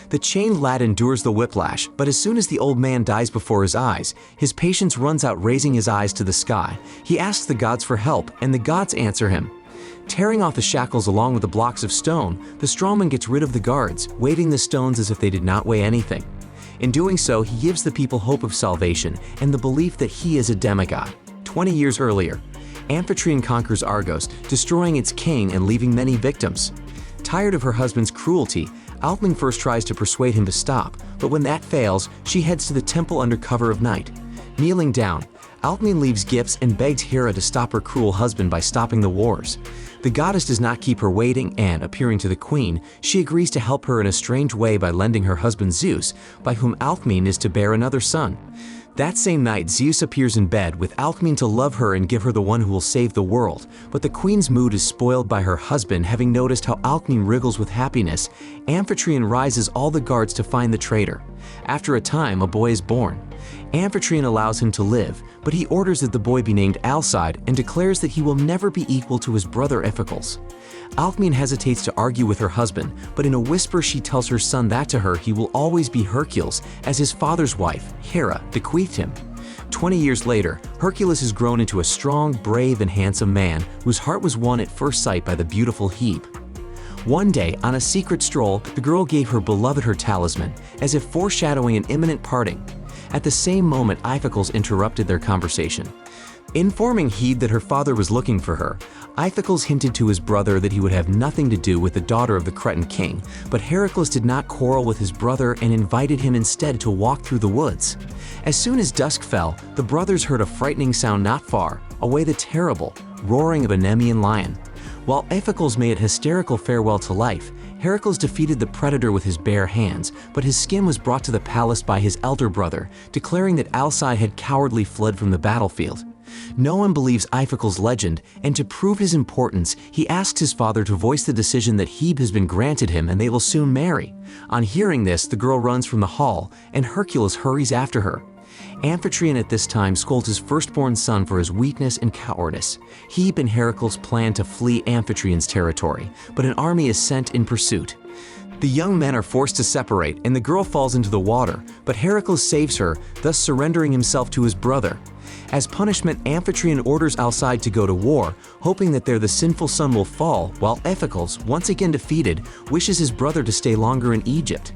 The chained lad endures the whiplash, but as soon as the old man dies before his eyes, his patience runs out, raising his eyes to the sky. He asks the gods for help, and the gods answer him. Tearing off the shackles along with the blocks of stone, the strongman gets rid of the guards, weighting the stones as if they did not weigh anything. In doing so, he gives the people hope of salvation and the belief that he is a demigod. 20 years earlier, Amphitryon conquers Argos, destroying its king and leaving many victims. Tired of her husband's cruelty, Alcmene first tries to persuade him to stop, but when that fails, she heads to the temple under cover of night. Kneeling down, Alcmene leaves gifts and begs Hera to stop her cruel husband by stopping the wars. The goddess does not keep her waiting and, appearing to the queen, she agrees to help her in a strange way by lending her husband Zeus, by whom Alcmene is to bear another son. That same night, Zeus appears in bed with Alcmene to love her and give her the one who will save the world, but the queen's mood is spoiled by her husband having noticed how Alcmene wriggles with happiness. Amphitryon rises all the guards to find the traitor. After a time, a boy is born. Amphitryon allows him to live, but he orders that the boy be named Alcide and declares that he will never be equal to his brother Iphicles. Alcmene hesitates to argue with her husband, but in a whisper she tells her son that to her he will always be Hercules, as his father's wife, Hera, bequeathed him. 20 years later, Hercules has grown into a strong, brave, and handsome man whose heart was won at first sight by the beautiful Hebe. One day, on a secret stroll, the girl gave her beloved her talisman, as if foreshadowing an imminent parting. At the same moment, Iphicles interrupted their conversation. Informing Hebe that her father was looking for her, Iphicles hinted to his brother that he would have nothing to do with the daughter of the Cretan king, but Heracles did not quarrel with his brother and invited him instead to walk through the woods. As soon as dusk fell, the brothers heard a frightening sound not far away, the terrible roaring of a Nemean lion. While Iphicles made a hysterical farewell to life, Heracles defeated the predator with his bare hands, but his skin was brought to the palace by his elder brother, declaring that Alcide had cowardly fled from the battlefield. No one believes Iphicles' legend, and to prove his importance, he asks his father to voice the decision that Hebe has been granted him and they will soon marry. On hearing this, the girl runs from the hall, and Hercules hurries after her. Amphitryon at this time scolds his firstborn son for his weakness and cowardice. Hebe and Heracles plan to flee Amphitryon's territory, but an army is sent in pursuit. The young men are forced to separate, and the girl falls into the water, but Heracles saves her, thus surrendering himself to his brother. As punishment, Amphitryon orders Alcide to go to war, hoping that there the sinful son will fall, while Iphicles, once again defeated, wishes his brother to stay longer in Egypt.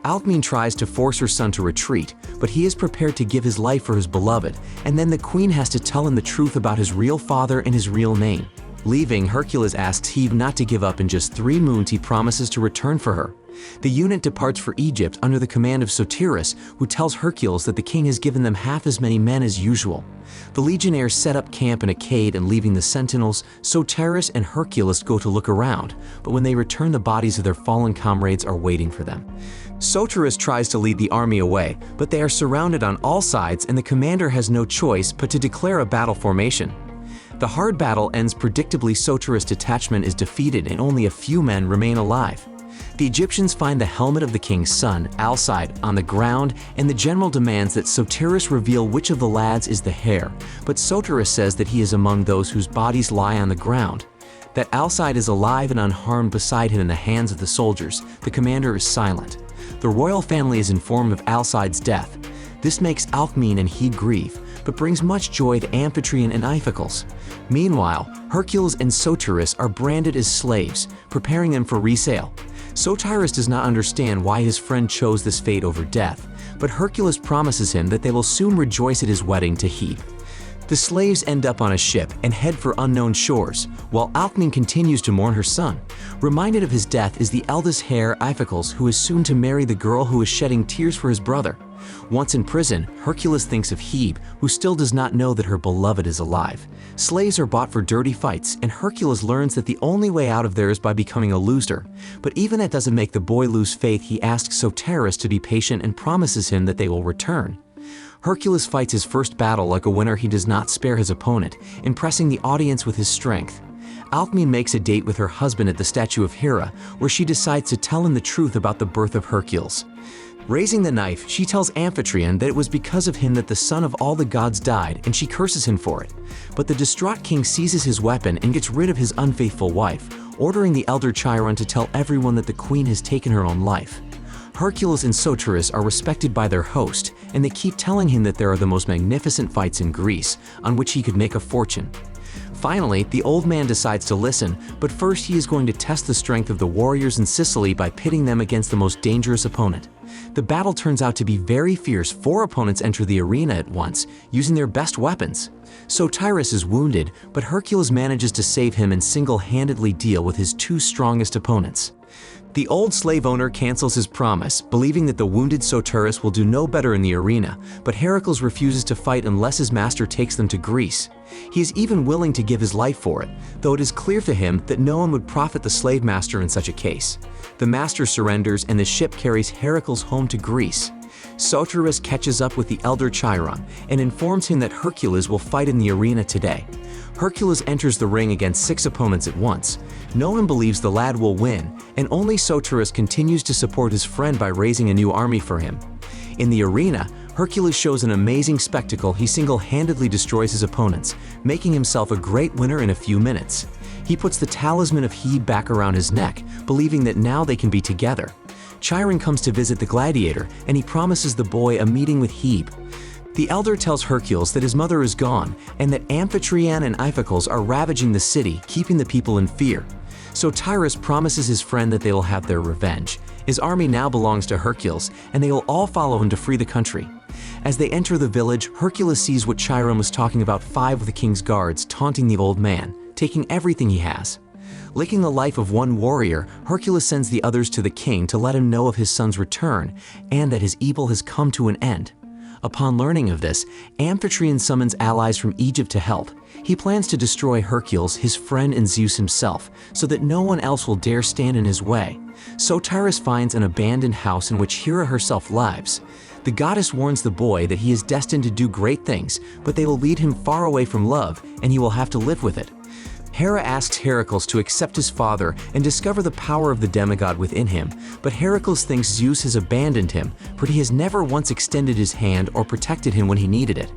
Alcmene tries to force her son to retreat, but he is prepared to give his life for his beloved, and then the queen has to tell him the truth about his real father and his real name. Leaving, Hercules asks Hebe not to give up. In just 3 moons he promises to return for her. The unit departs for Egypt under the command of Sotiris, who tells Hercules that the king has given them half as many men as usual. The legionnaires set up camp in a cave, and leaving the sentinels, Sotiris and Hercules go to look around, but when they return, the bodies of their fallen comrades are waiting for them. Sotiris tries to lead the army away, but they are surrounded on all sides, and the commander has no choice but to declare a battle formation. The hard battle ends predictably. Sotiris' detachment is defeated and only a few men remain alive. The Egyptians find the helmet of the king's son, Alcide, on the ground, and the general demands that Sotiris reveal which of the lads is the heir, but Sotiris says that he is among those whose bodies lie on the ground. That Alcide is alive and unharmed beside him in the hands of the soldiers, the commander is silent. The royal family is informed of Alcide's death. This makes Alcmene and Hebe grieve, but brings much joy to Amphitryon and Iphicles. Meanwhile, Hercules and Sotiris are branded as slaves, preparing them for resale. Sotiris does not understand why his friend chose this fate over death, but Hercules promises him that they will soon rejoice at his wedding to Hebe. The slaves end up on a ship and head for unknown shores, while Alcmene continues to mourn her son. Reminded of his death is the eldest heir, Iphicles, who is soon to marry the girl who is shedding tears for his brother. Once in prison, Hercules thinks of Hebe, who still does not know that her beloved is alive. Slaves are bought for dirty fights, and Hercules learns that the only way out of there is by becoming a loser. But even that doesn't make the boy lose faith. He asks Sotiris to be patient and promises him that they will return. Hercules fights his first battle like a winner. He does not spare his opponent, impressing the audience with his strength. Alcmene makes a date with her husband at the statue of Hera, where she decides to tell him the truth about the birth of Hercules. Raising the knife, she tells Amphitryon that it was because of him that the son of all the gods died, and she curses him for it. But the distraught king seizes his weapon and gets rid of his unfaithful wife, ordering the elder Chiron to tell everyone that the queen has taken her own life. Hercules and Soteris are respected by their host, and they keep telling him that there are the most magnificent fights in Greece, on which he could make a fortune. Finally, the old man decides to listen, but first he is going to test the strength of the warriors in Sicily by pitting them against the most dangerous opponent. The battle turns out to be very fierce. 4 opponents enter the arena at once, using their best weapons. Soteris is wounded, but Hercules manages to save him and single-handedly deal with his 2 strongest opponents. The old slave owner cancels his promise, believing that the wounded Soteris will do no better in the arena, but Heracles refuses to fight unless his master takes them to Greece. He is even willing to give his life for it, though it is clear to him that no one would profit the slave master in such a case. The master surrenders and the ship carries Heracles home to Greece. Soteris catches up with the elder Chiron and informs him that Hercules will fight in the arena today. Hercules enters the ring against 6 opponents at once. No one believes the lad will win, and only Soteris continues to support his friend by raising a new army for him. In the arena, Hercules shows an amazing spectacle. He single-handedly destroys his opponents, making himself a great winner in a few minutes. He puts the talisman of Hebe back around his neck, believing that now they can be together. Chiron comes to visit the gladiator, and he promises the boy a meeting with Hebe. The elder tells Hercules that his mother is gone, and that Amphitryon and Iphicles are ravaging the city, keeping the people in fear. Soteris promises his friend that they will have their revenge. His army now belongs to Hercules, and they will all follow him to free the country. As they enter the village, Hercules sees what Chiron was talking about: 5 of the king's guards taunting the old man, taking everything he has. Licking the life of one warrior, Hercules sends the others to the king to let him know of his son's return, and that his evil has come to an end. Upon learning of this, Amphitryon summons allies from Egypt to help. He plans to destroy Hercules, his friend, and Zeus himself, so that no one else will dare stand in his way. Soteris finds an abandoned house in which Hera herself lives. The goddess warns the boy that he is destined to do great things, but they will lead him far away from love, and he will have to live with it. Hera asks Heracles to accept his father and discover the power of the demigod within him, but Heracles thinks Zeus has abandoned him, for he has never once extended his hand or protected him when he needed it.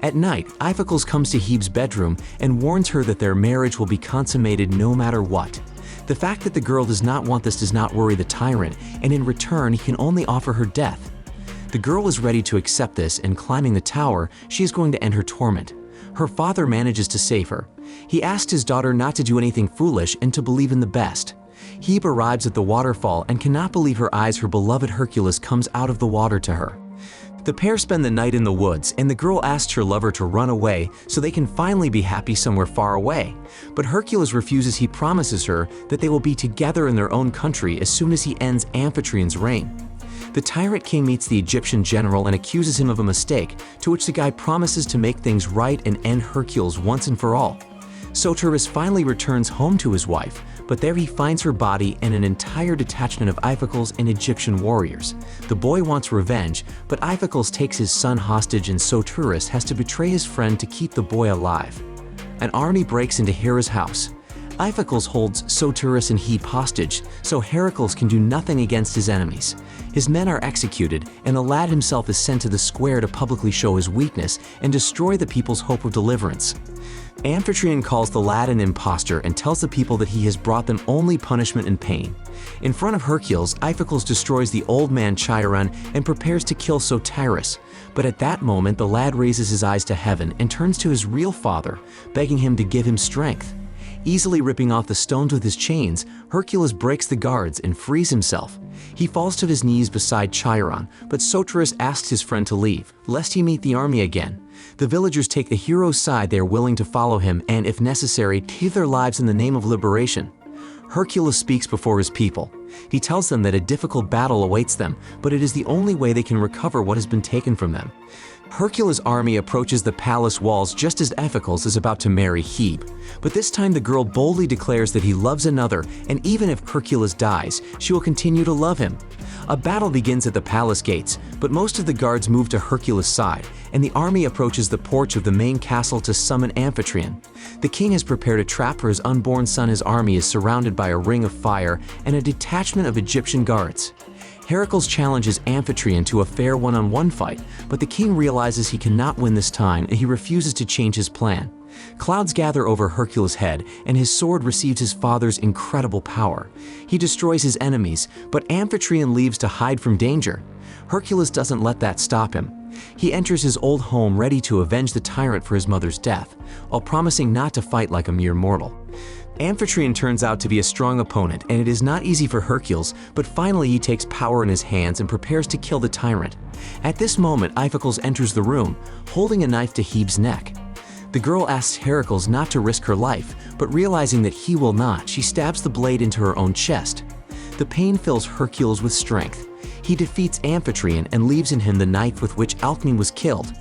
At night, Iphicles comes to Hebe's bedroom and warns her that their marriage will be consummated no matter what. The fact that the girl does not want this does not worry the tyrant, and in return he can only offer her death. The girl is ready to accept this, and climbing the tower, she is going to end her torment. Her father manages to save her. He asked his daughter not to do anything foolish and to believe in the best. Hebe arrives at the waterfall and cannot believe her eyes. Her beloved Hercules comes out of the water to her. The pair spend the night in the woods, and the girl asks her lover to run away so they can finally be happy somewhere far away. But Hercules refuses. He promises her that they will be together in their own country as soon as he ends Amphitryon's reign. The tyrant king meets the Egyptian general and accuses him of a mistake, to which the guy promises to make things right and end Hercules once and for all. Soteris finally returns home to his wife, but there he finds her body and an entire detachment of Iphicles and Egyptian warriors. The boy wants revenge, but Iphicles takes his son hostage, and Soteris has to betray his friend to keep the boy alive. An army breaks into Hera's house. Iphicles holds Soteris and Hebe hostage, so Heracles can do nothing against his enemies. His men are executed, and the lad himself is sent to the square to publicly show his weakness and destroy the people's hope of deliverance. Amphitryon calls the lad an impostor and tells the people that he has brought them only punishment and pain. In front of Hercules, Iphicles destroys the old man Chiron and prepares to kill Soteris. But at that moment, the lad raises his eyes to heaven and turns to his real father, begging him to give him strength. Easily ripping off the stones with his chains, Hercules breaks the guards and frees himself. He falls to his knees beside Chiron, but Soteris asks his friend to leave, lest he meet the army again. The villagers take the hero's side. They are willing to follow him and, if necessary, give their lives in the name of liberation. Hercules speaks before his people. He tells them that a difficult battle awaits them, but it is the only way they can recover what has been taken from them. Hercules' army approaches the palace walls just as Iphicles is about to marry Hebe. But this time the girl boldly declares that he loves another, and even if Hercules dies, she will continue to love him. A battle begins at the palace gates, but most of the guards move to Hercules' side, and the army approaches the porch of the main castle to summon Amphitryon. The king has prepared a trap for his unborn son. His army is surrounded by a ring of fire and a detachment of Egyptian guards. Heracles challenges Amphitryon to a fair one-on-one fight, but the king realizes he cannot win this time, and he refuses to change his plan. Clouds gather over Hercules' head, and his sword receives his father's incredible power. He destroys his enemies, but Amphitryon leaves to hide from danger. Hercules doesn't let that stop him. He enters his old home ready to avenge the tyrant for his mother's death, while promising not to fight like a mere mortal. Amphitryon turns out to be a strong opponent, and it is not easy for Hercules, but finally he takes power in his hands and prepares to kill the tyrant. At this moment, Iphicles enters the room, holding a knife to Hebe's neck. The girl asks Heracles not to risk her life, but realizing that he will not, she stabs the blade into her own chest. The pain fills Hercules with strength. He defeats Amphitryon and leaves in him the knife with which Alcmene was killed.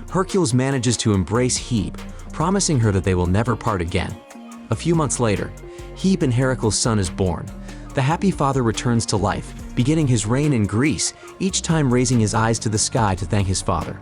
Hercules manages to embrace Hebe, promising her that they will never part again. A few months later, Hebe and Heracles' son is born. The happy father returns to life, beginning his reign in Greece, each time raising his eyes to the sky to thank his father.